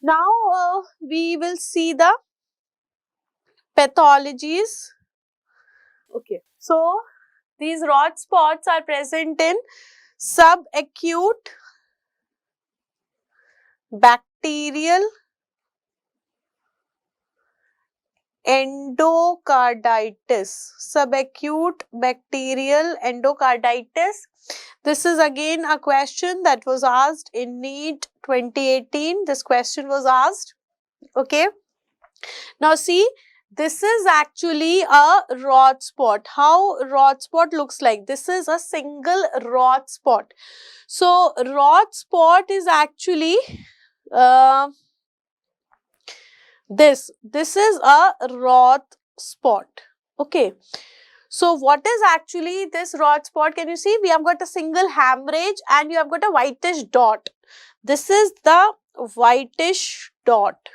Now we will see the pathologies. Okay, so these Roth spots are present in subacute bacterial endocarditis. Subacute bacterial endocarditis. This is again a question that was asked in NEET 2018. This question was asked. Okay. Now see, this is actually a Roth spot. How Roth spot looks like? This is a single Roth spot. So Roth spot is actually this is a Roth spot. Okay. So what is actually this Roth spot? Can you see? We have got a single hemorrhage and you have got a whitish dot. This is the whitish dot.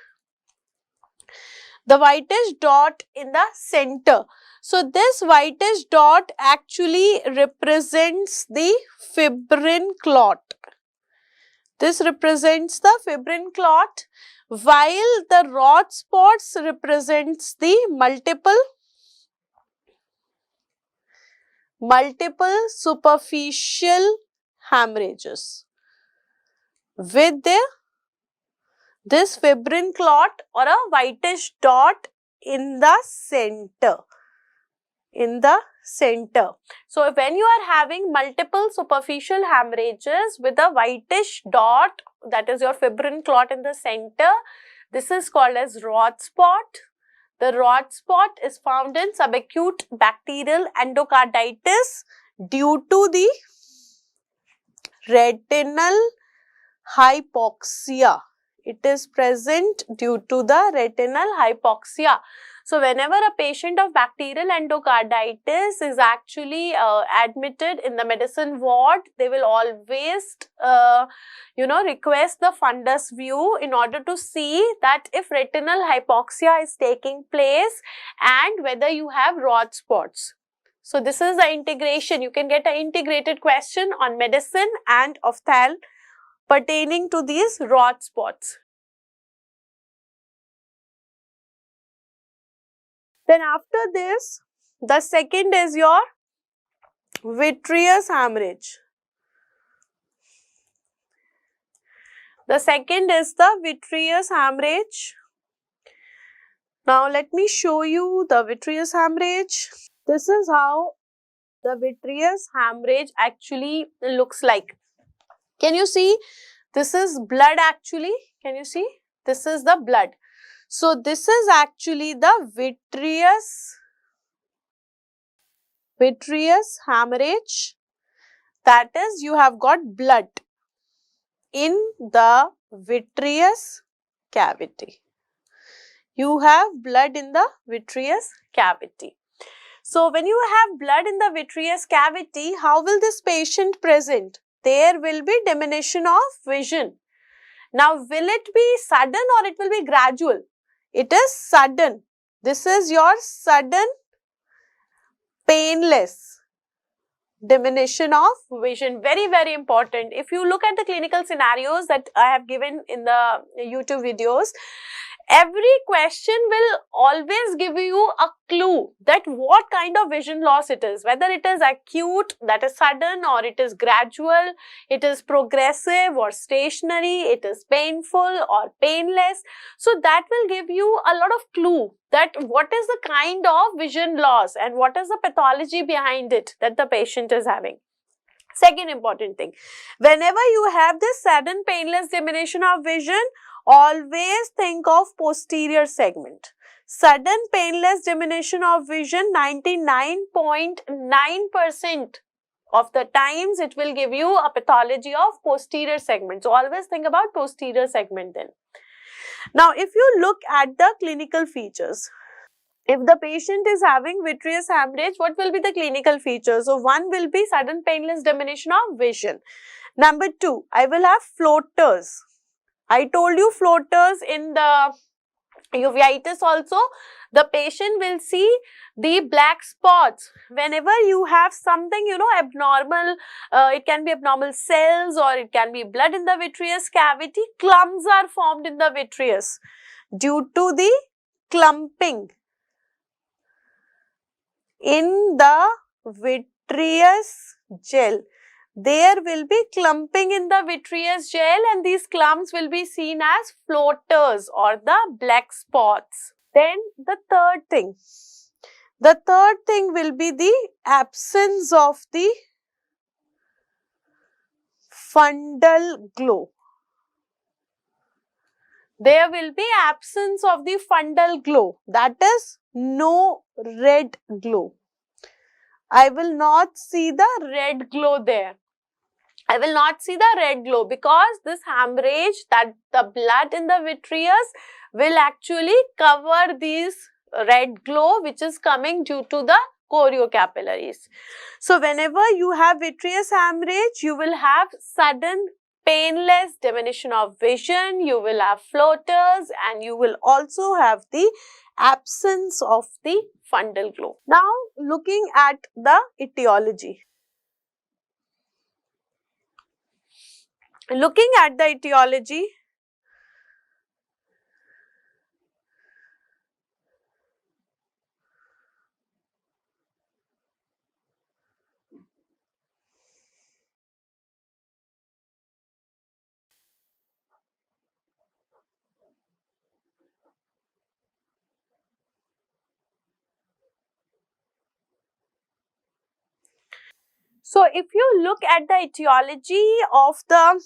The whitish dot in the center. So this whitish dot actually represents the fibrin clot. This represents the fibrin clot, while the Roth spots represents the multiple superficial hemorrhages with this fibrin clot or a whitish dot in the center. So when you are having multiple superficial hemorrhages with a whitish dot, that is your fibrin clot in the center, this is called as Roth spot. The Roth spot is found in subacute bacterial endocarditis due to the retinal hypoxia. It is present due to the retinal hypoxia. So whenever a patient of bacterial endocarditis is actually admitted in the medicine ward, they will always request the fundus view in order to see that if retinal hypoxia is taking place and whether you have Roth spots. So this is the integration. You can get an integrated question on medicine and ophthalmology pertaining to these Roth spots. Then after this, the second is your vitreous hemorrhage. The second is the vitreous hemorrhage. Now let me show you the vitreous hemorrhage. This is how the vitreous hemorrhage actually looks like. Can you see? This is blood actually. Can you see? This is the blood. So this is actually the vitreous hemorrhage. That is, you have got blood in the vitreous cavity. You have blood in the vitreous cavity. So when you have blood in the vitreous cavity, how will this patient present? There will be diminution of vision. Now, will it be sudden or it will be gradual? It is sudden. This is your sudden, painless diminution of vision. Very, very important. If you look at the clinical scenarios that I have given in the YouTube videos, every question will always give you a clue that what kind of vision loss it is, whether it is acute, that is sudden, or it is gradual, it is progressive or stationary, it is painful or painless. So that will give you a lot of clue that what is the kind of vision loss and what is the pathology behind it that the patient is having. Second important thing, whenever you have this sudden painless diminution of vision, always think of posterior segment. Sudden painless diminution of vision, 99.9% of the times it will give you a pathology of posterior segment. So always think about posterior segment then. Now if you look at the clinical features, if the patient is having vitreous hemorrhage, what will be the clinical features? So one will be sudden painless diminution of vision. Number two, I will have floaters. I told you floaters in the Uveitis also, the patient will see the black spots. Whenever you have something, abnormal, it can be abnormal cells or it can be blood in the vitreous cavity, clumps are formed in the vitreous due to the clumping in the vitreous gel. There will be clumping in the vitreous gel and these clumps will be seen as floaters or the black spots. Then the third thing will be the absence of the fundal glow. There will be absence of the fundal glow, that is no red glow. I will not see the red glow there. I will not see the red glow because this hemorrhage, that the blood in the vitreous will actually cover these red glow which is coming due to the choriocapillaries. So, whenever you have vitreous hemorrhage, you will have sudden painless diminution of vision, you will have floaters and you will also have the absence of the fundal glow. Now, looking at the etiology. Looking at the etiology, so if you look at the etiology of the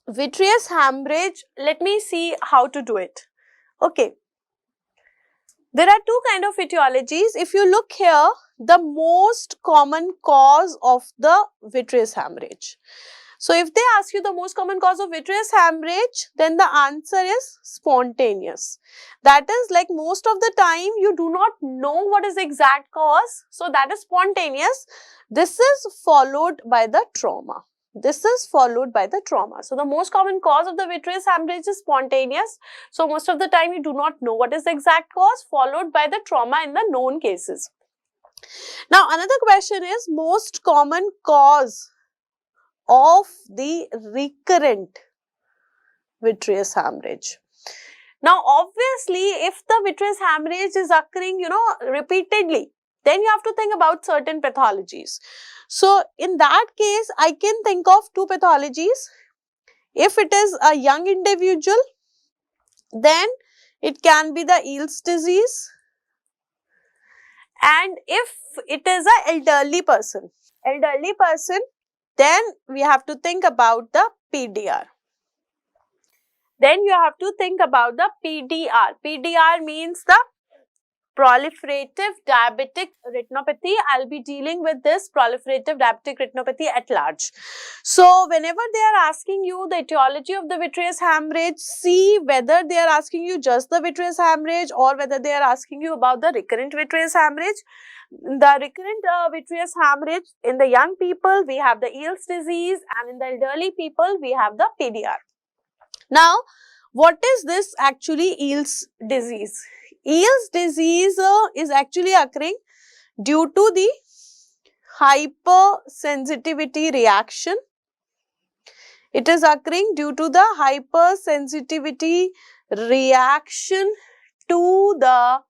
vitreous hemorrhage, let me see how to do it. Okay. There are two kind of etiologies. If you look here, the most common cause of the vitreous hemorrhage. So, if they ask you the most common cause of vitreous hemorrhage, then the answer is spontaneous. That is, like, most of the time you do not know what is the exact cause. So, that is spontaneous. This is followed by the trauma. This is followed by the trauma. So, the most common cause of the vitreous hemorrhage is spontaneous. So, most of the time you do not know what is the exact cause, followed by the trauma in the known cases. Now, another question is most common cause of the recurrent vitreous hemorrhage. Now, obviously, if the vitreous hemorrhage is occurring, repeatedly, then you have to think about certain pathologies. So, in that case, I can think of two pathologies. If it is a young individual, then it can be the Eales disease. And if it is an elderly person, then we have to think about the PDR. Then you have to think about the PDR. PDR means the proliferative diabetic retinopathy. I'll be dealing with this proliferative diabetic retinopathy at large. So, whenever they are asking you the etiology of the vitreous hemorrhage, see whether they are asking you just the vitreous hemorrhage or whether they are asking you about the recurrent vitreous hemorrhage. The recurrent vitreous hemorrhage, in the young people, we have the Eales disease, and in the elderly people, we have the PDR. Now, what is this actually Eales disease? Eales disease is actually occurring due to the hypersensitivity reaction. It is occurring due to the hypersensitivity reaction to the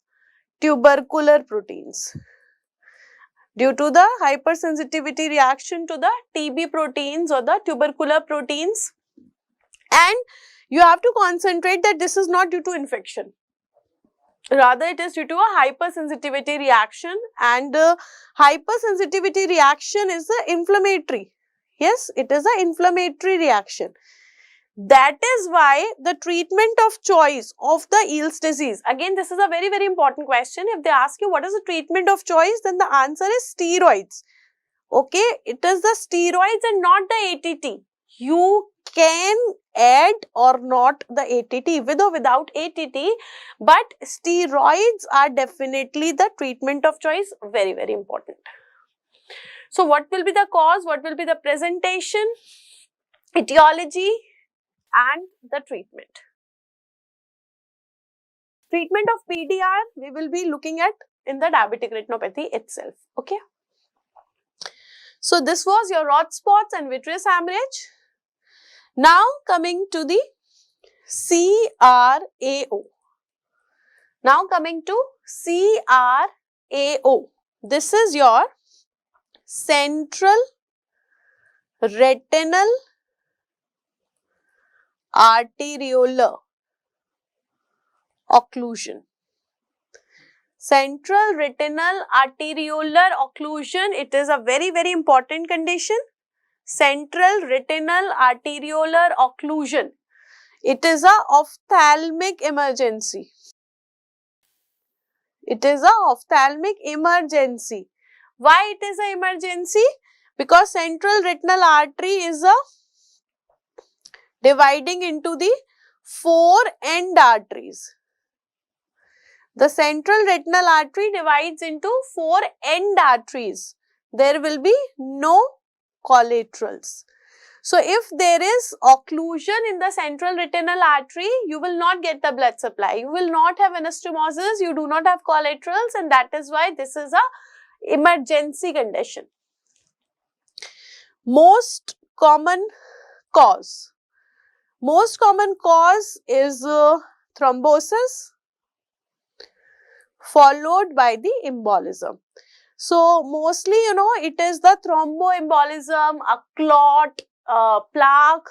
tubercular proteins. Due to the hypersensitivity reaction to the TB proteins or the tubercular proteins. And you have to concentrate that this is not due to infection. Rather, it is due to a hypersensitivity reaction, and hypersensitivity reaction is the inflammatory. Yes, it is an inflammatory reaction. That is why the treatment of choice of the Eales disease, again this is a very, very important question. If they ask you what is the treatment of choice, then the answer is steroids. Okay, it is the steroids and not the ATT. You can add or not the ATT with or without ATT, but steroids are definitely the treatment of choice, very, very important. So, what will be the cause, what will be the presentation, etiology and the treatment. Treatment of PDR we will be looking at in the diabetic retinopathy itself. Okay. So this was your Roth spots and vitreous hemorrhage. Now coming to the CRAO. Now coming to CRAO. This is your central retinal arteriolar occlusion. Central retinal arteriolar occlusion, it is a very, very important condition. Central retinal arteriolar occlusion. It is a ophthalmic emergency. It is a ophthalmic emergency. Why it is an emergency? Because central retinal artery is a dividing into the 4 end arteries. The central retinal artery divides into 4 end arteries. There will be no collaterals. So, if there is occlusion in the central retinal artery, you will not get the blood supply. You will not have anastomosis, you do not have collaterals, and that is why this is a emergency condition. Most common cause. Most common cause is thrombosis followed by the embolism. So, mostly it is the thromboembolism, a clot, plaque,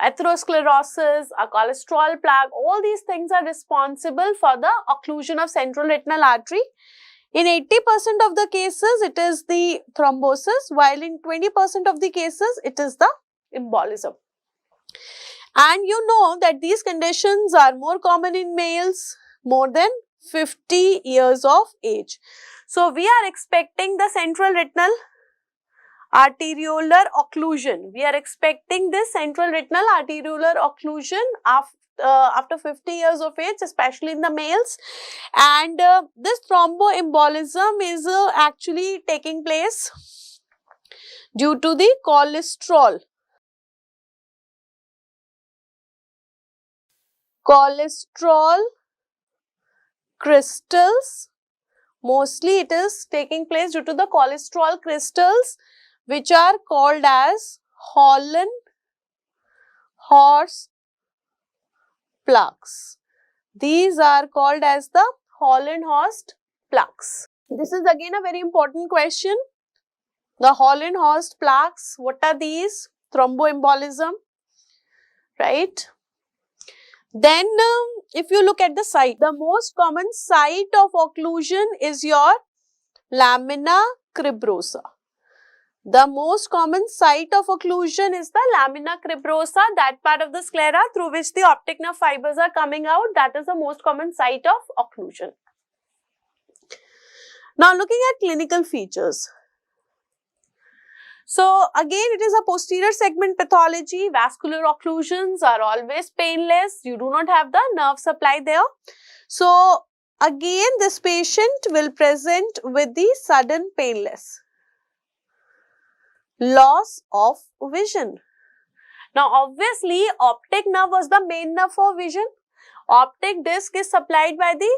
atherosclerosis, a cholesterol plaque, all these things are responsible for the occlusion of central retinal artery. In 80% of the cases, it is the thrombosis, while in 20% of the cases, it is the embolism. And you know that these conditions are more common in males more than 50 years of age. So, we are expecting the central retinal arteriolar occlusion. We are expecting this central retinal arteriolar occlusion after 50 years of age, especially in the males. And this thromboembolism is actually taking place due to the cholesterol crystals. Mostly it is taking place due to the cholesterol crystals, which are called as Hollenhorst plaques. These are called as the Hollenhorst plaques. This is again a very important question. The Hollenhorst plaques, what are these? Thromboembolism, right? Then if you look at the site, the most common site of occlusion is your lamina cribrosa. The most common site of occlusion is the lamina cribrosa, that part of the sclera through which the optic nerve fibers are coming out. That is the most common site of occlusion. Now looking at clinical features. So again, it is a posterior segment pathology. Vascular occlusions are always painless. You do not have the nerve supply there. So again, this patient will present with the sudden painless loss of vision. Now obviously, optic nerve was the main nerve for vision. Optic disc is supplied by the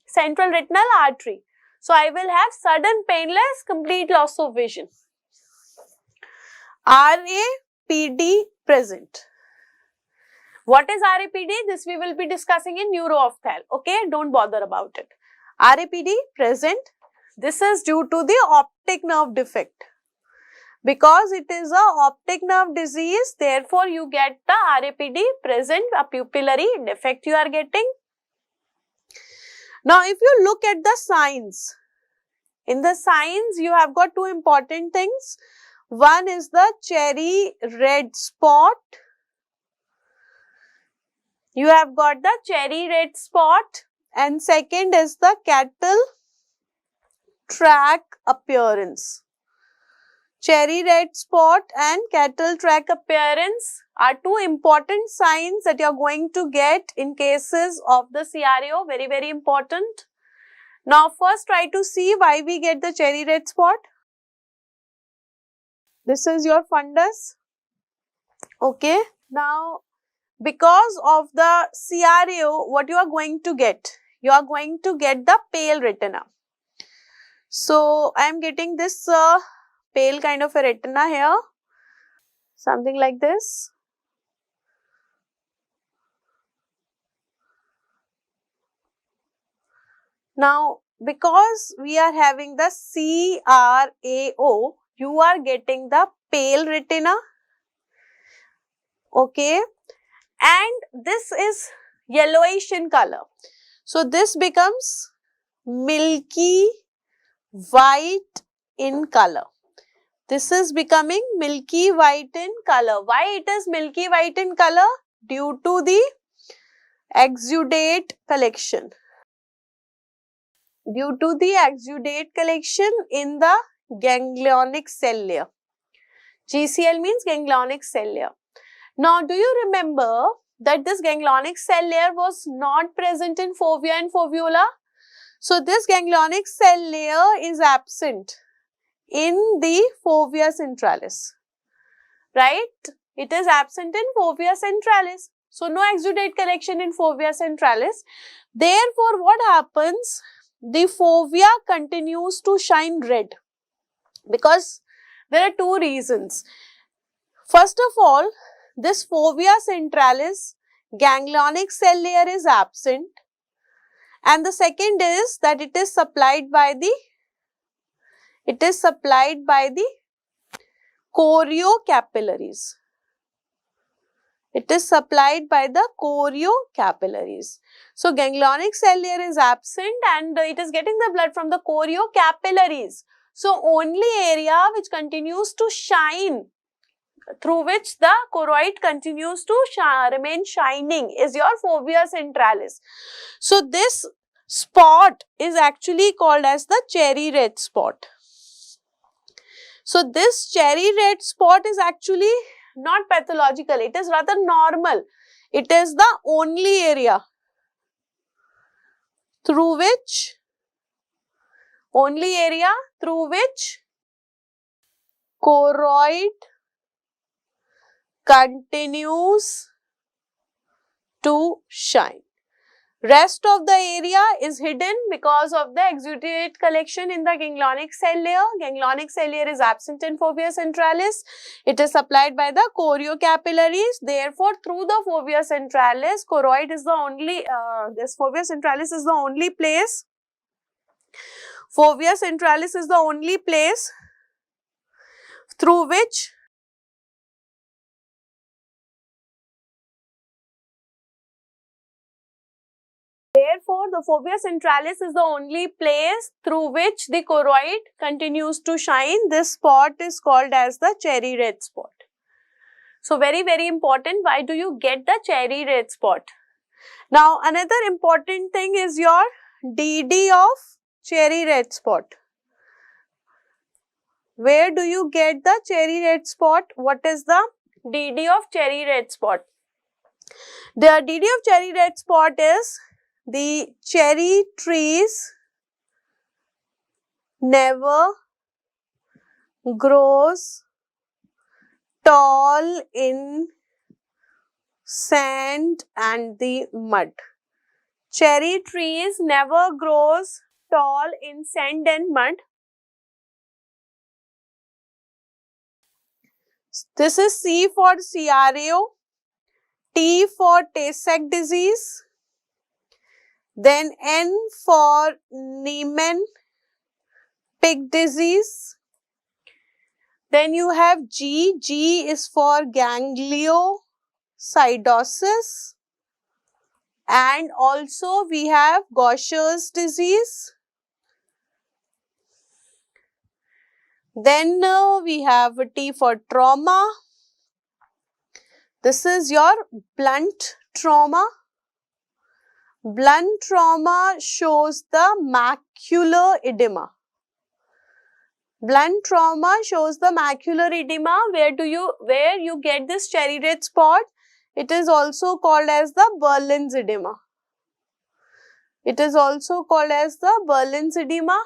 central retinal artery. So I will have sudden painless complete loss of vision. RAPD present. What is RAPD? This we will be discussing in neuro-ophthalmology. Okay, don't bother about it. RAPD present. This is due to the optic nerve defect. Because it is a optic nerve disease, therefore you get the RAPD present, a pupillary defect you are getting. Now, if you look at the signs, in the signs you have got two important things. One is the cherry red spot. You have got the cherry red spot, and second is the cattle track appearance. Cherry red spot and cattle track appearance are two important signs that you are going to get in cases of the CRAO. Very, very important. Now, first try to see why we get the cherry red spot. This is your fundus. Okay. Now, because of the CRO, what you are going to get? You are going to get the pale retina. So, I am getting this pale kind of a retina here, something like this. Now, because we are having the CRAO, you are getting the pale retina, okay, and this is yellowish in color. So, this becomes milky white in color. This is becoming milky white in color. Why it is milky white in color? Due to the exudate collection. Due to the exudate collection in the ganglionic cell layer. GCL means ganglionic cell layer. Now, do you remember that this ganglionic cell layer was not present in fovea and fovula? So, this ganglionic cell layer is absent in the fovea centralis, right? It is absent in fovea centralis. So, no exudate collection in fovea centralis. Therefore, what happens? The fovea continues to shine red because there are two reasons. First of all, this fovea centralis ganglionic cell layer is absent, and the second is that it is supplied by the choriocapillaries. It is supplied by the choriocapillaries. So, ganglionic cell layer is absent and it is getting the blood from the choriocapillaries. So, only area which continues to shine, through which the choroid continues to remain shining, is your fovea centralis. So, this spot is actually called as the cherry red spot. So, this cherry red spot is actually not pathological, it is rather normal. It is the only area through which choroid continues to shine. Rest of the area is hidden because of the exudate collection in the ganglionic cell layer. Ganglionic cell layer is absent in fovea centralis. It is supplied by the choriocapillaries. Therefore, through the fovea centralis, choroid is the only, this fovea centralis is the only place. Fovea centralis is the only place through which Therefore, the fovea centralis is the only place through which the choroid continues to shine. This spot is called as the cherry red spot. So, very, very important. Why do you get the cherry red spot? Now, another important thing is your DD of cherry red spot. Where do you get the cherry red spot? What is the DD of cherry red spot? The DD of cherry red spot is the cherry trees never grows tall in sand and the mud. Cherry trees never grows tall in sand and mud. This is C for CRAO, T for Tay-Sachs disease, then N for Niemann-Pick disease. Then you have G. G is for gangliosidosis. And also we have Gaucher's disease. Then we have T for trauma. This is your blunt trauma. Blunt trauma shows the macular edema. Blunt trauma shows the macular edema. Where you get this cherry red spot? It is also called as the Berlin's edema. It is also called as the Berlin's edema.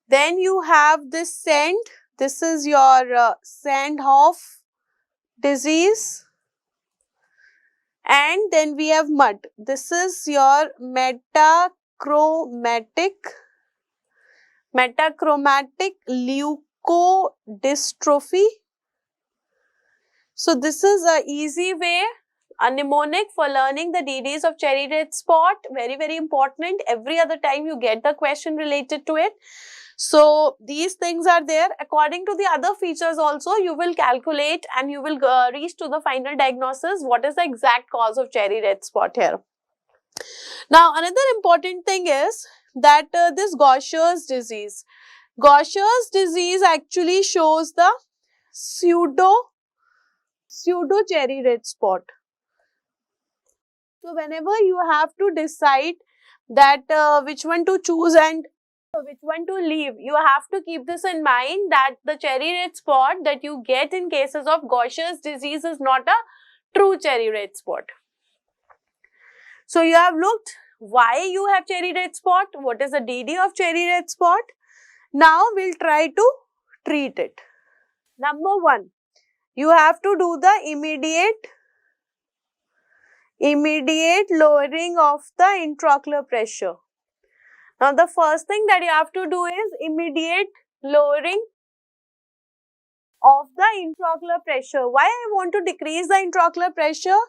Then you have this sand. This is your Sandhoff disease. And then we have mud. This is your metachromatic leukodystrophy. So this is a easy way, a mnemonic for learning the DDs of cherry red spot. Very, very important. Every other time you get the question related to it. So these things are there. According to the other features also, you will calculate and you will reach to the final diagnosis. What is the exact cause of cherry red spot here? Now, another important thing is that this Gaucher's disease. Gaucher's disease actually shows the pseudo cherry red spot. So, whenever you have to decide that which one to choose and which one to leave, you have to keep this in mind that the cherry red spot that you get in cases of Gaucher's disease is not a true cherry red spot. So, you have looked why you have cherry red spot, what is the DD of cherry red spot. Now, we'll try to treat it. Number 1, you have to do the immediate lowering of the intraocular pressure. Now, the first thing that you have to do is immediate lowering of the intraocular pressure. Why I want to decrease the intraocular pressure?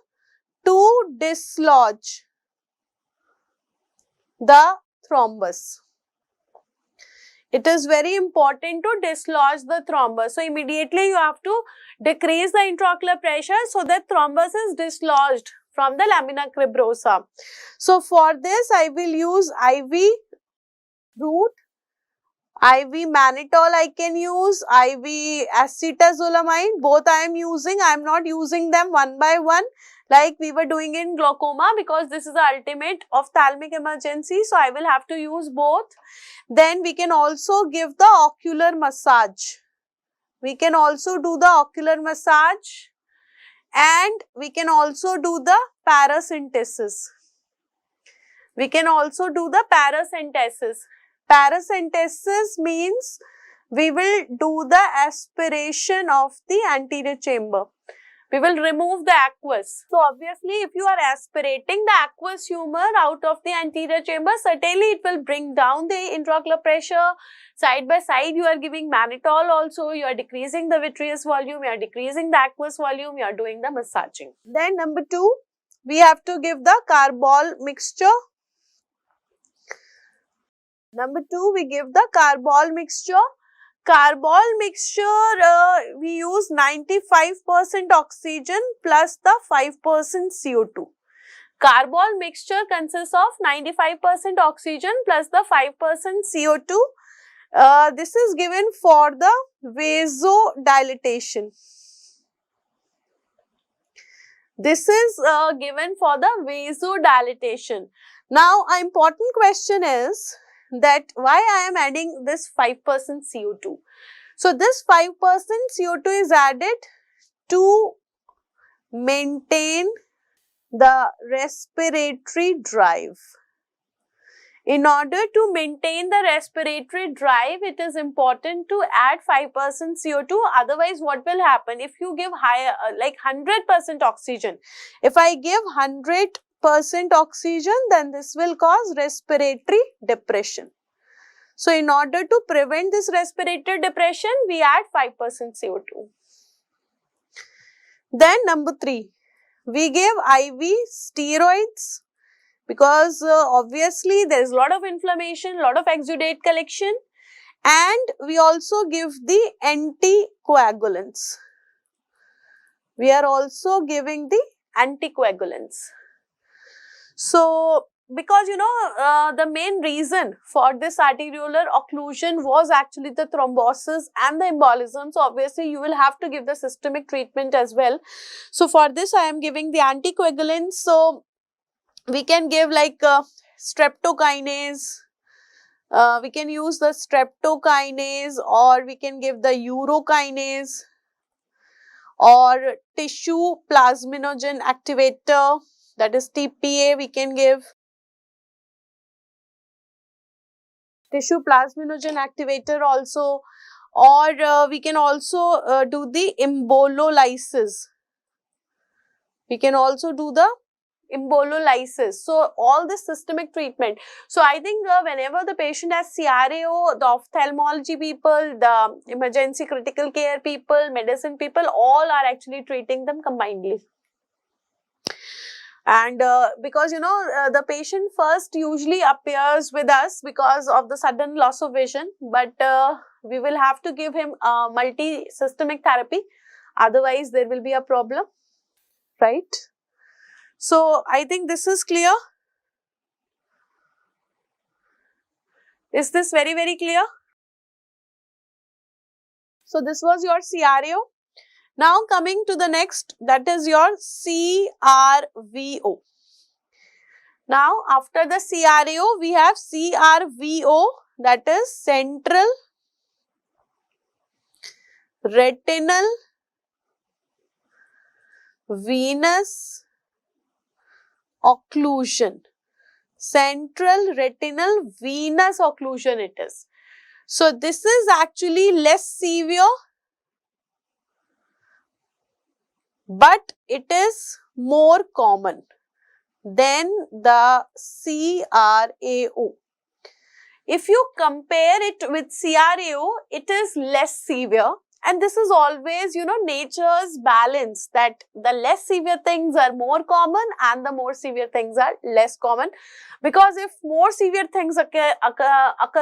To dislodge the thrombus. It is very important to dislodge the thrombus. So, immediately you have to decrease the intraocular pressure so that thrombus is dislodged from the lamina cribrosa. So, for this I will use IV root, IV mannitol I can use, IV acetazolamide, both I am using. I am not using them one by one like we were doing in glaucoma because this is the ultimate ophthalmic emergency. So, I will have to use both. Then we can also give the ocular massage. We can also do the ocular massage and we can also do the paracentesis. We can also do the paracentesis. Paracentesis means we will do the aspiration of the anterior chamber. We will remove the aqueous. So, obviously, if you are aspirating the aqueous humor out of the anterior chamber, certainly it will bring down the intraocular pressure. Side by side, you are giving mannitol also, you are decreasing the vitreous volume, you are decreasing the aqueous volume, you are doing the massaging. Then number 2, we have to give the carbol mixture. Number 2, we give the carbol mixture. Carbol mixture, we use 95% oxygen plus the 5% CO2. Carbol mixture consists of 95% oxygen plus the 5% CO2. This is given for the vasodilatation. This is given for the vasodilatation. Now, an important question is that why I am adding this 5% CO2. So, this 5% CO2 is added to maintain the respiratory drive. In order to maintain the respiratory drive, it is important to add 5% CO2. Otherwise, what will happen? If you give higher, like 100% oxygen, if I give 100% oxygen, then this will cause respiratory depression. So, in order to prevent this respiratory depression, we add 5% CO2. Then number 3, we give IV steroids because obviously there is a lot of inflammation, a lot of exudate collection, and we also give the anticoagulants. We are also giving the anticoagulants. So, because the main reason for this arteriolar occlusion was actually the thrombosis and the embolism. So, obviously, you will have to give the systemic treatment as well. So, for this, I am giving the anticoagulants. So, we can give like streptokinase. We can use the streptokinase, or we can give the urokinase or tissue plasminogen activator, that is TPA we can give. Tissue plasminogen activator also, or we can also do the embololysis. We can also do the embololysis. So all this systemic treatment. So I think whenever the patient has CRAO, the ophthalmology people, the emergency critical care people, medicine people, all are actually treating them combinedly. And because the patient first usually appears with us because of the sudden loss of vision, but we will have to give him multi-systemic therapy, otherwise there will be a problem, right? So I think this is clear. Is this very, very clear? So this was your CRO. Now coming to the next, that is your CRVO. Now after the CRO, we have CRVO, that is central retinal venous occlusion. Central retinal venous occlusion it is. So this is actually less severe, but it is more common than the CRAO. If you compare it with CRAO, it is less severe. And this is always, nature's balance, that the less severe things are more common and the more severe things are less common. Because if more severe things occur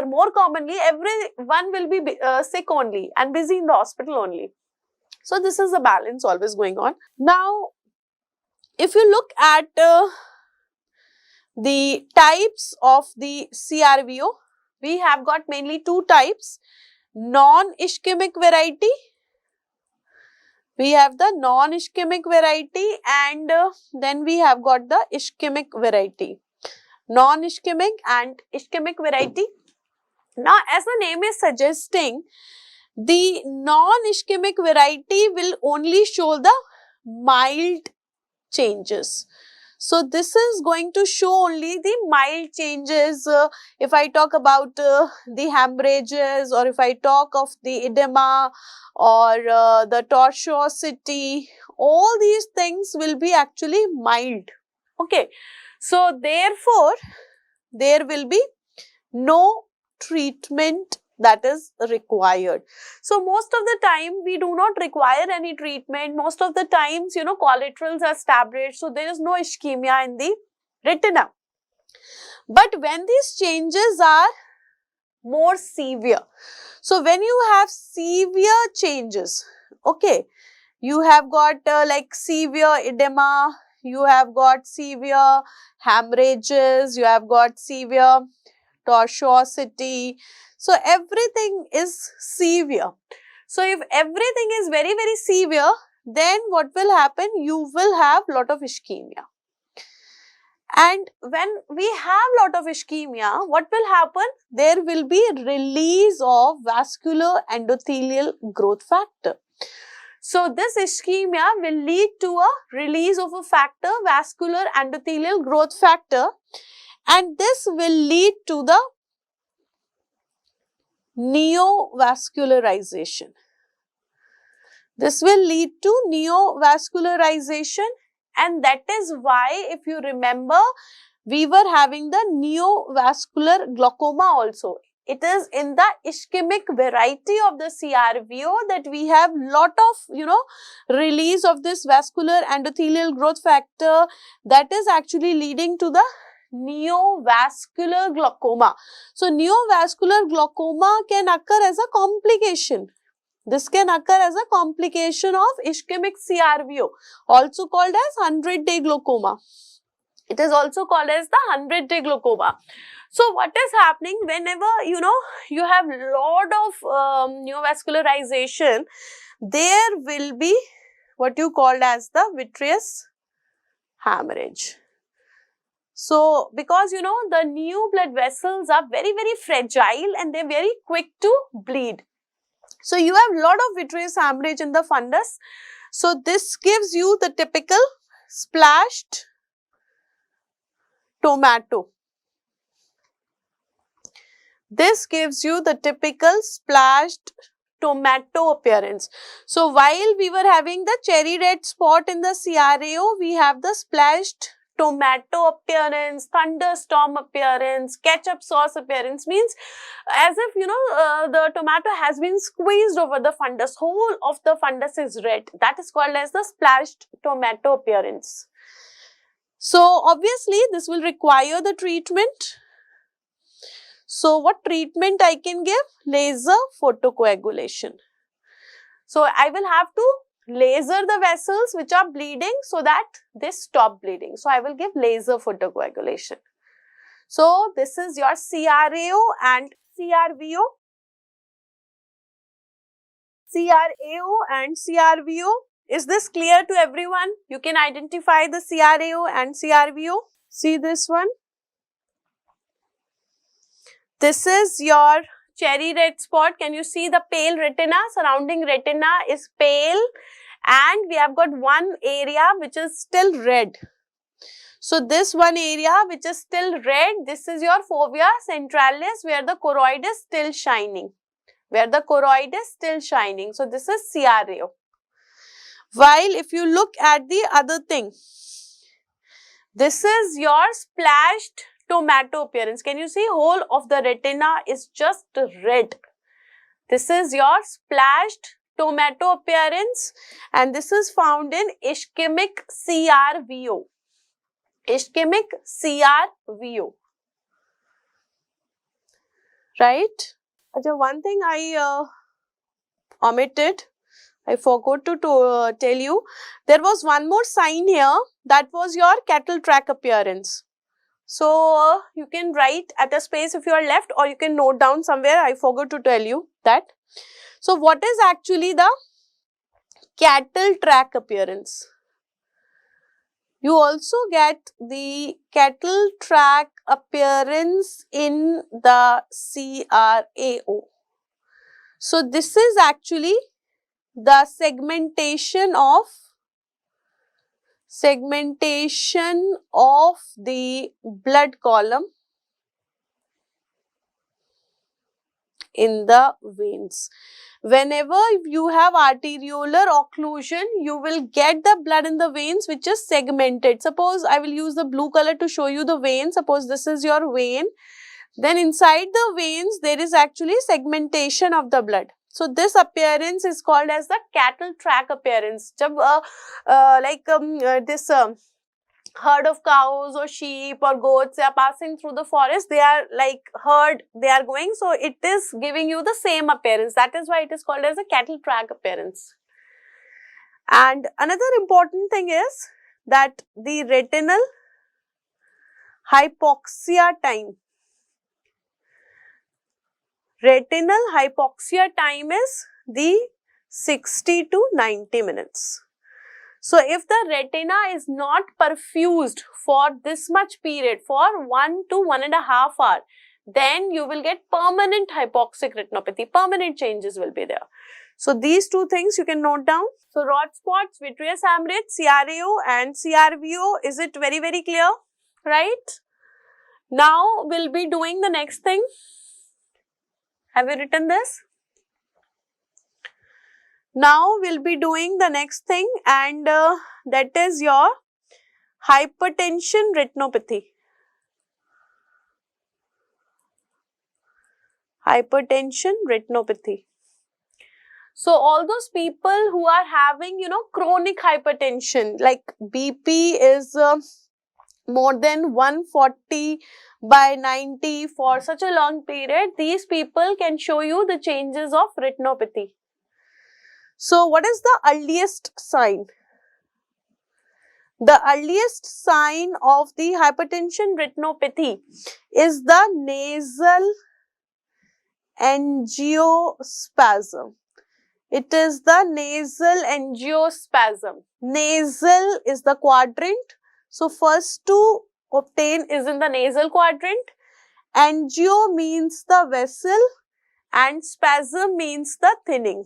more commonly, everyone will be sick only and busy in the hospital only. So this is the balance always going on. Now, if you look at the types of the CRVO, we have got mainly two types. Non-ischemic variety, we have the non-ischemic variety, and then we have got the ischemic variety. Non-ischemic and ischemic variety. Now, as the name is suggesting, the non-ischemic variety will only show the mild changes. So this is going to show only the mild changes. If I talk about the hemorrhages, or if I talk of the edema or the tortuosity, all these things will be actually mild. Okay. So therefore, there will be no treatment that is required. So most of the time we do not require any treatment. Most of the times, collaterals are established, so there is no ischemia in the retina. But when these changes are more severe, so when you have severe changes, okay, you have got like severe edema, you have got severe hemorrhages, you have got severe tortuosity. So everything is severe. So if everything is very, very severe, then what will happen? You will have lot of ischemia. And when we have lot of ischemia, what will happen? There will be release of vascular endothelial growth factor. So this ischemia will lead to a release of a factor, vascular endothelial growth factor, and this will lead to the neovascularization. This will lead to neovascularization, and that is why, if you remember, we were having the neovascular glaucoma also. It is in the ischemic variety of the CRVO that we have lot of, release of this vascular endothelial growth factor that is actually leading to the neovascular glaucoma. So neovascular glaucoma can occur as a complication. This can occur as a complication of ischemic CRVO, also called as 100-day glaucoma. It is also called as the 100-day glaucoma. So what is happening whenever, you have lot of neovascularization, there will be what you called as the vitreous hemorrhage. So because, the new blood vessels are very, very fragile and they are very quick to bleed. So you have lot of vitreous hemorrhage in the fundus. So this gives you the typical splashed tomato. This gives you the typical splashed tomato appearance. So while we were having the cherry red spot in the CRAO, we have the splashed tomato appearance, thunderstorm appearance, ketchup sauce appearance, means as if the tomato has been squeezed over the fundus, whole of the fundus is red. That is called as the splashed tomato appearance. So obviously this will require the treatment. So what treatment I can give? Laser photocoagulation. So I will have to laser the vessels which are bleeding so that they stop bleeding. So I will give laser photocoagulation. So this is your CRAO and CRVO. CRAO and CRVO. Is this clear to everyone? You can identify the CRAO and CRVO. See this one. This is your cherry red spot. Can you see the pale retina? Surrounding retina is pale and we have got one area which is still red. So this one area which is still red, this is your fovea centralis where the choroid is still shining. So this is CRAO. While if you look at the other thing, this is your splashed tomato appearance. Can you see whole of the retina is just red? This is your splashed tomato appearance and this is found in ischemic CRVO. Ischemic CRVO. Right? One thing I omitted, I forgot to tell you, there was one more sign here, that was your cattle track appearance. So you can write at a space if you are left or you can note down somewhere, I forgot to tell you that. So what is actually the cattle track appearance? You also get the cattle track appearance in the CRAO. So this is actually the segmentation of the blood column in the veins. Whenever you have arteriolar occlusion, you will get the blood in the veins which is segmented. Suppose I will use the blue color to show you the vein. Suppose this is your vein. Then inside the veins, there is actually segmentation of the blood. So this appearance is called as the cattle track appearance. This herd of cows or sheep or goats, they are passing through the forest, they are like herd, they are going, so it is giving you the same appearance. That is why it is called as a cattle track appearance. And another important thing is that the retinal hypoxia time. Retinal hypoxia time is the 60 to 90 minutes. So if the retina is not perfused for this much period, for 1 to 1.5 hours, then you will get permanent hypoxic retinopathy, permanent changes will be there. So these two things you can note down. So Roth spots, vitreous hemorrhage, CRAO and CRVO, is it very, very clear? Right? Now we'll be doing the next thing. Have you written this? Now we'll be doing the next thing and that is your hypertension retinopathy. Hypertension retinopathy. So all those people who are having, chronic hypertension, like BP is more than 140/90 for such a long period, these people can show you the changes of retinopathy. So what is the earliest sign? The earliest sign of the hypertension retinopathy is the nasal angiospasm. It is the nasal angiospasm. Nasal is the quadrant. So first to obtain is in the nasal quadrant. Angio means the vessel and spasm means the thinning.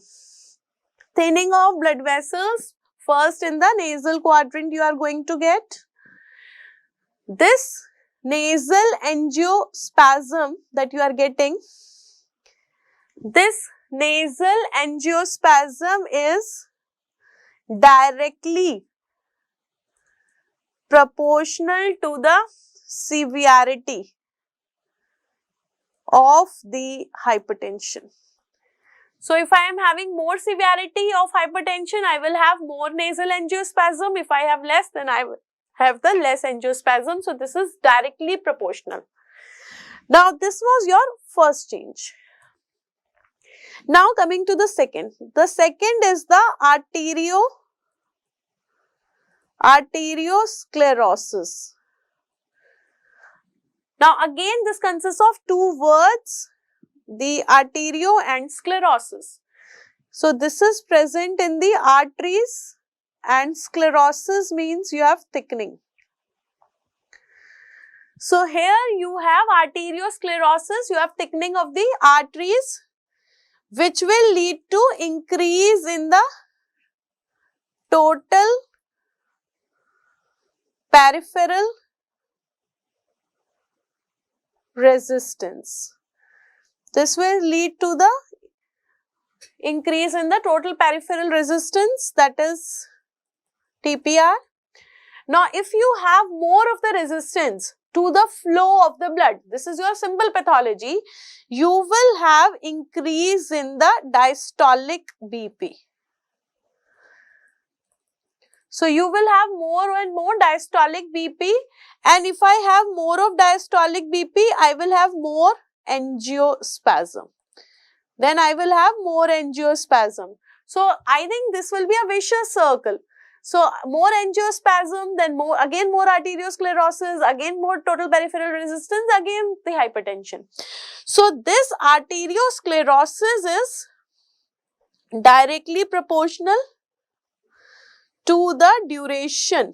Thinning of blood vessels, first in the nasal quadrant you are going to get. This nasal angiospasm that you are getting, this nasal angiospasm is directly proportional to the severity of the hypertension. So, if I am having more severity of hypertension, I will have more nasal angiospasm. If I have less, then I will have the less angiospasm. So, this is directly proportional. Now, this was your first change. Now, coming to the second. The second is the arteriosclerosis. Now, again, this consists of two words, the arterio and sclerosis. So, this is present in the arteries and sclerosis means you have thickening. So, here you have arteriosclerosis, you have thickening of the arteries which will lead to increase in the total peripheral resistance. This will lead to the increase in the total peripheral resistance, that is TPR. Now, if you have more of the resistance to the flow of the blood, this is your simple pathology, you will have increase in the diastolic BP. So, you will have more and more diastolic BP, and if I have more of diastolic BP, I will have more angiospasm. Then I will have more angiospasm. So, I think this will be a vicious circle. So, more angiospasm, then again more arteriosclerosis, again more total peripheral resistance, again the hypertension. So, this arteriosclerosis is directly proportional to the duration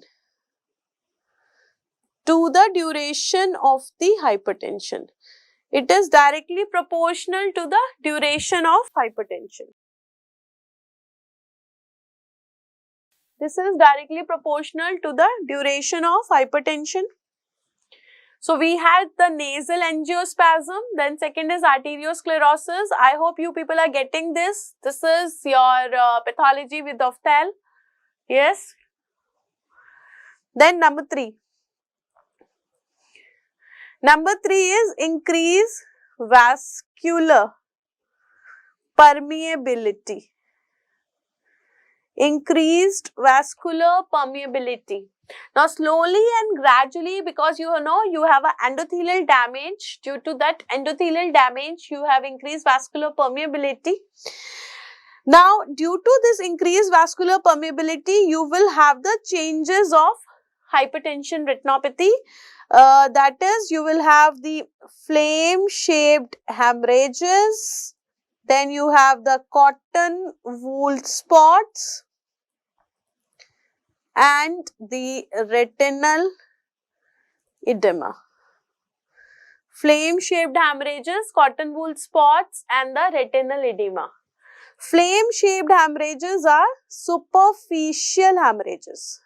of the hypertension. It is directly proportional to the duration of hypertension. This is directly proportional to the duration of hypertension. So, we had the nasal angiospasm, then second is arteriosclerosis. I hope you people are getting this. This is your pathology with ophthalm. Yes. Then number 3. Number 3 is increase vascular permeability. Increased vascular permeability. Now, slowly and gradually, because you know you have an endothelial damage, due to that endothelial damage, you have increased vascular permeability. Now, due to this increased vascular permeability, you will have the changes of hypertension retinopathy. That is, you will have the flame-shaped hemorrhages, then you have the cotton wool spots and the retinal edema. Flame-shaped hemorrhages, cotton wool spots and the retinal edema. Flame-shaped hemorrhages are superficial hemorrhages.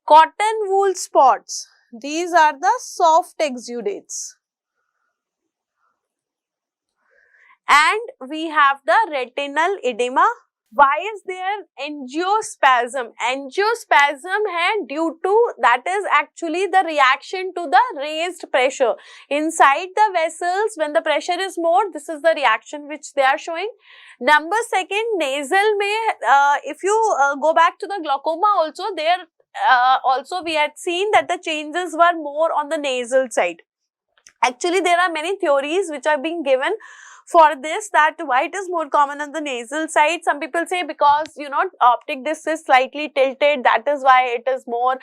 Cotton wool spots, these are the soft exudates. And we have the retinal edema. Why is there angiospasm? Angiospasm hai due to, that is actually the reaction to the raised pressure. Inside the vessels, when the pressure is more, this is the reaction which they are showing. Number second, nasal mein, if you go back to the glaucoma also, there also we had seen that the changes were more on the nasal side. Actually, there are many theories which are being given for this, that why it is more common on the nasal side. Some people say because, you know, optic disc is slightly tilted, that is why it is more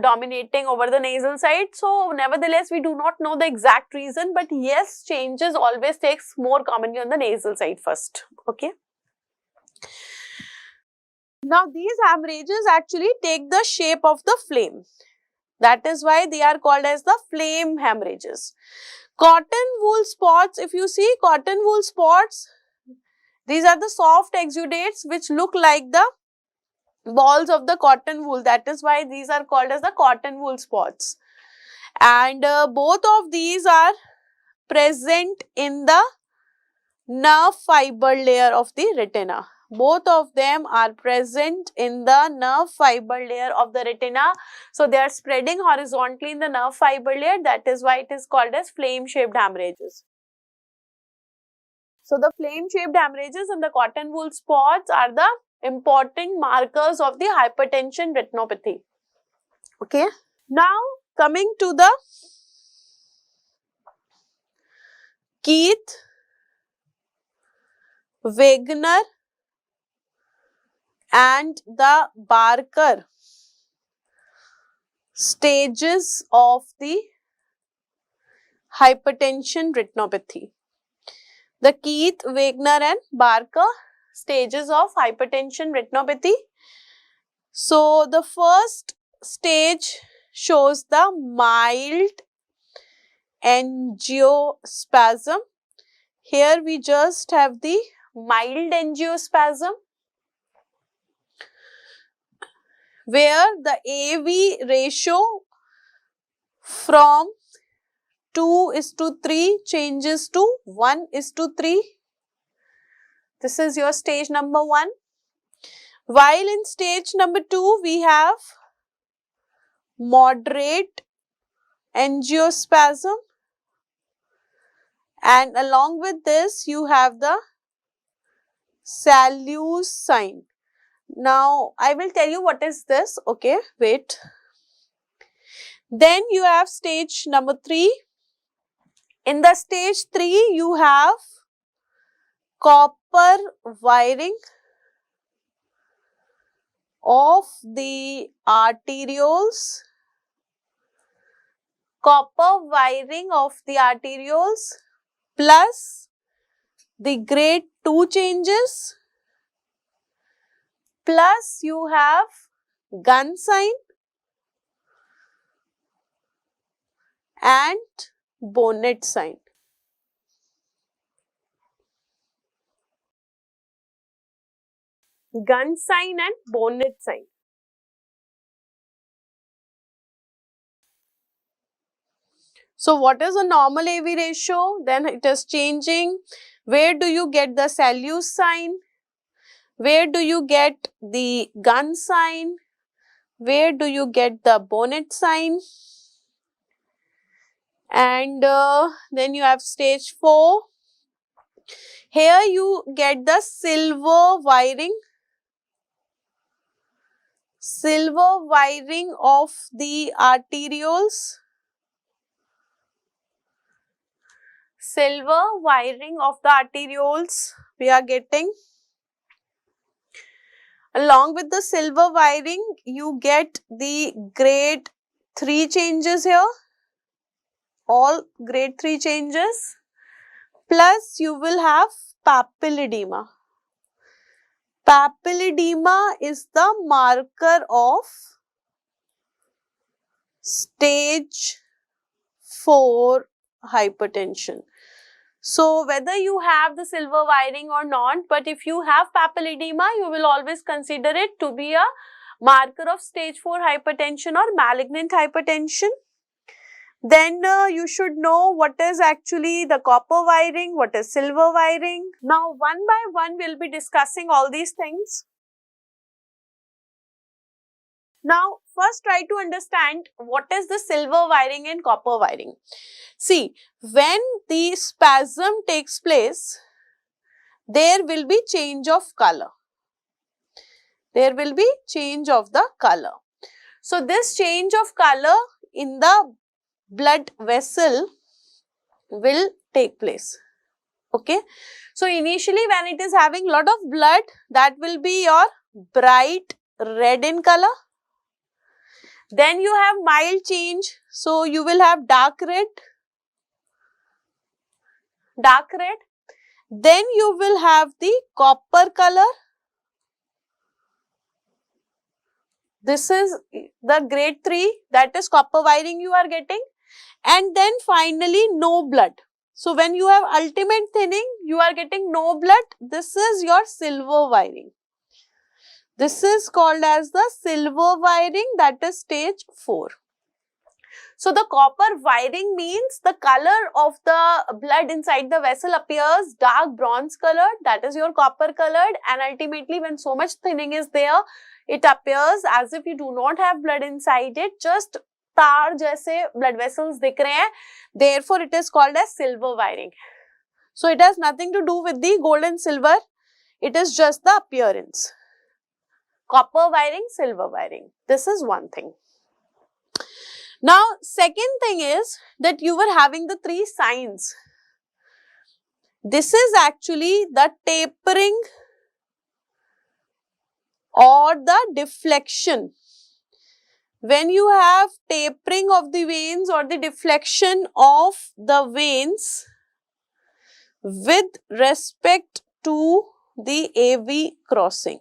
dominating over the nasal side. So, nevertheless, we do not know the exact reason, but yes, changes always takes more commonly on the nasal side first. Okay. Now, these hemorrhages actually take the shape of the flame. That is why they are called as the flame hemorrhages. Cotton wool spots, if you see cotton wool spots, these are the soft exudates which look like the balls of the cotton wool. That is why these are called as the cotton wool spots. And both of these are present in the nerve fiber layer of the retina. Both of them are present in the nerve fiber layer of the retina. So they are spreading horizontally in the nerve fiber layer. That is why it is called as flame-shaped hemorrhages. So the flame-shaped hemorrhages and the cotton wool spots are the important markers of the hypertension retinopathy. Okay. Now coming to the Keith, Wegener and the Barker stages of the hypertension retinopathy. The Keith, Wegener and Barker stages of hypertension retinopathy. So the first stage shows the mild angiospasm. Here we just have the mild angiospasm, where the AV ratio from 2:3 changes to 1:3. This is your stage number 1. While in stage number 2, we have moderate angiospasm, and along with this you have the Salus sign. Now I will tell you what is this. Okay, wait. Then you have stage number 3. In the stage 3 you have copper wiring of the arterioles, plus the grade 2 changes, plus you have gun sign and bonnet sign. Gun sign and bonnet sign. So what is a normal AV ratio? Then it is changing. Where do you get the Salus sign? Where do you get the gun sign? Where do you get the bonnet sign? And then you have stage 4. Here you get the silver wiring of the arterioles. Silver wiring of the arterioles we are getting. Along with the silver wiring, you get the grade 3 changes here. All grade 3 changes. Plus you will have papilledema. Papilledema is the marker of stage 4 hypertension. So whether you have the silver wiring or not, but if you have papilledema, you will always consider it to be a marker of stage 4 hypertension or malignant hypertension. Then you should know what is actually the copper wiring, what is silver wiring. Now one by one we will be discussing all these things. Now first try to understand what is the silver wiring and copper wiring. See, when the spasm takes place, there will be change of color. There will be change of the color. So this change of color in the blood vessel will take place. Okay. So initially when it is having lot of blood, that will be your bright red in color. Then you have mild change. So you will have dark red. Then you will have the copper color. This is the grade 3, that is copper wiring you are getting. And then finally no blood. So when you have ultimate thinning, you are getting no blood. This is your silver wiring. This is called as the silver wiring, that is stage 4. So the copper wiring means the color of the blood inside the vessel appears dark bronze colored, that is your copper colored, and ultimately when so much thinning is there, it appears as if you do not have blood inside it, just तार जैसे blood vessels दिख रहे हैं, therefore it is called as silver wiring. So it has nothing to do with the gold and silver, it is just the appearance. Copper wiring, silver wiring, this is one thing. Now second thing is that you were having the three signs. This is actually the tapering or the deflection. When you have tapering of the veins or the deflection of the veins with respect to the AV crossing.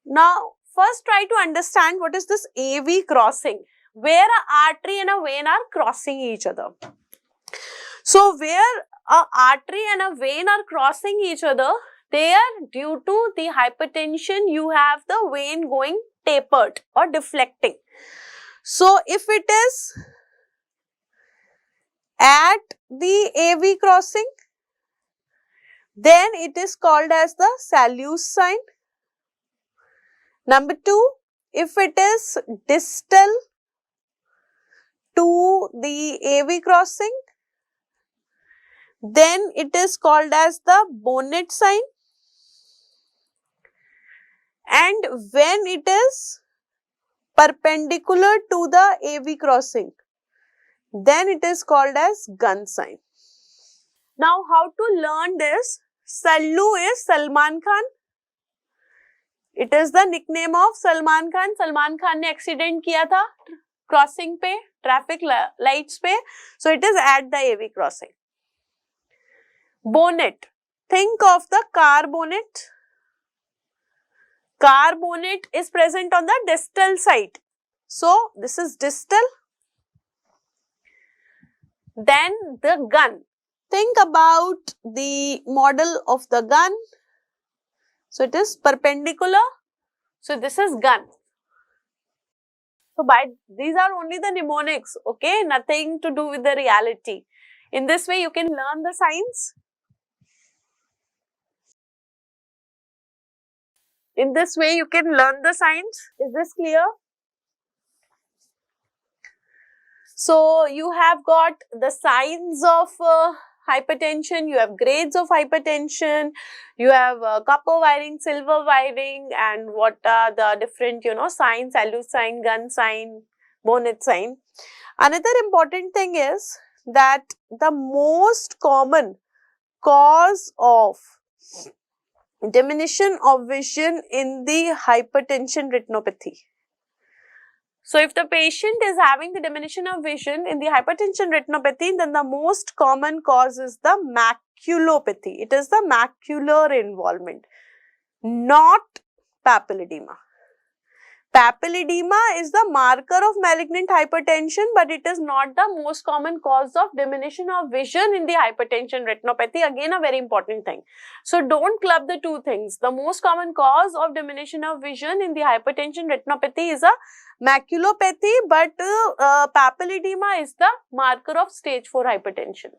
Now, first try to understand what is this AV crossing, where an artery and a vein are crossing each other. So, where an artery and a vein are crossing each other, there due to the hypertension you have the vein going tapered or deflecting. So, if it is at the AV crossing, then it is called as the Salus sign. Number 2, if it is distal to the AV crossing, then it is called as the bonnet sign. And when it is perpendicular to the AV crossing, then it is called as gun sign. Now, how to learn this? Sallu is Salman Khan. It is the nickname of Salman Khan. Salman Khan ने accident किया था crossing पे, traffic lights पे. So, it is at the AV crossing. Bonnet. Think of the car bonnet. Car bonnet is present on the distal side. So, this is distal. Then the gun. Think about the model of the gun. So, it is perpendicular. So, this is gun. So, these are only the mnemonics, okay? Nothing to do with the reality. In this way, you can learn the signs. In this way, you can learn the signs. Is this clear? So, you have got the signs of hypertension, you have grades of hypertension, you have copper wiring, silver wiring, and what are the different, signs, Salus sign, gun sign, bonnet sign. Another important thing is that the most common cause of diminution of vision in the hypertension retinopathy. So, if the patient is having the diminution of vision in the hypertension retinopathy, then the most common cause is the maculopathy. It is the macular involvement, not papilledema. Papilledema is the marker of malignant hypertension, but it is not the most common cause of diminution of vision in the hypertension retinopathy. Again, a very important thing. So, don't club the two things. The most common cause of diminution of vision in the hypertension retinopathy is a maculopathy, but papilledema is the marker of stage 4 hypertension.